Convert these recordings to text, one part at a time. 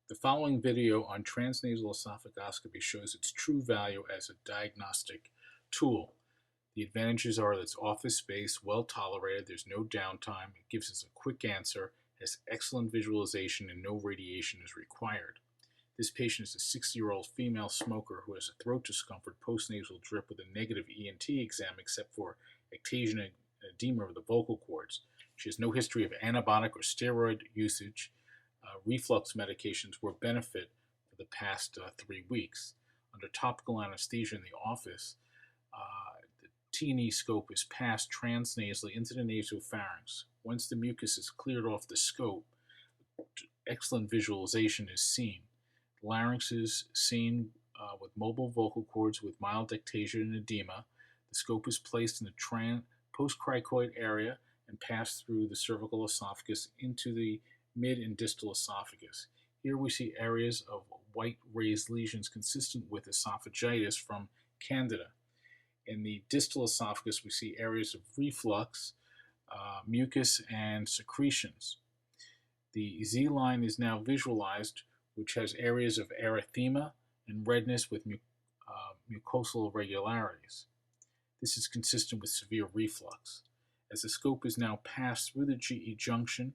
The following video on transnasal esophagoscopy shows its true value as a diagnostic tool. The advantages are that it's office-based, well tolerated, there's no downtime, it gives us a quick answer, has excellent visualization, and no radiation is required. This patient is a 60-year-old female smoker who has a throat discomfort post-nasal drip with a negative ENT exam except for ectasia and edema of the vocal cords. She has no history of antibiotic or steroid usage. Reflux medications were a benefit for the past 3 weeks. Under topical anesthesia in the office, the TNE scope is passed transnasally into the nasopharynx. Once the mucus is cleared off the scope, excellent visualization is seen. The larynx is seen with mobile vocal cords with mild ectasia and edema. The scope is placed in the postcricoid area and passed through the cervical esophagus into the mid and distal esophagus. Here we see areas of white raised lesions consistent with esophagitis from Candida. In the distal esophagus, we see areas of reflux, mucus, and secretions. The Z line is now visualized, which has areas of erythema and redness with mucosal irregularities. This is consistent with severe reflux. As the scope is now passed through the GE junction,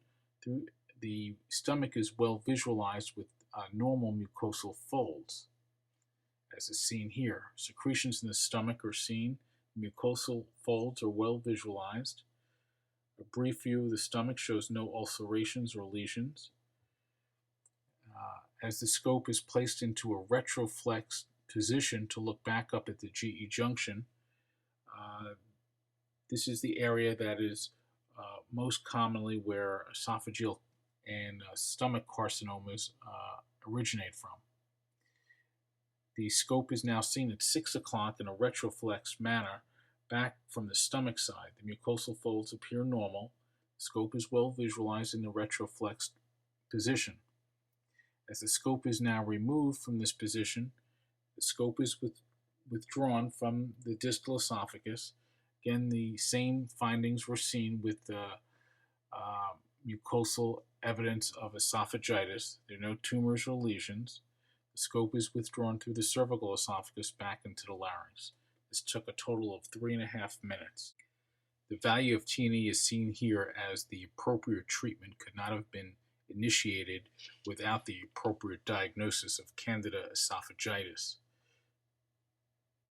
the stomach is well visualized with normal mucosal folds, as is seen here. Secretions in the stomach are seen. Mucosal folds are well visualized. A brief view of the stomach shows no ulcerations or lesions. As the scope is placed into a retroflex position to look back up at the GE junction, this is the area that is most commonly where esophageal and stomach carcinomas originate from. The scope is now seen at 6 o'clock in a retroflex manner back from the stomach side. The mucosal folds appear normal. The scope is well visualized in the retroflex position. As the scope is now removed from this position, the scope is withdrawn from the distal esophagus. Again, the same findings were seen with mucosal evidence of esophagitis. There are no tumors or lesions. The scope is withdrawn through the cervical esophagus back into the larynx. This took a total of 3.5 minutes. The value of TNE is seen here as the appropriate treatment could not have been initiated without the appropriate diagnosis of Candida esophagitis.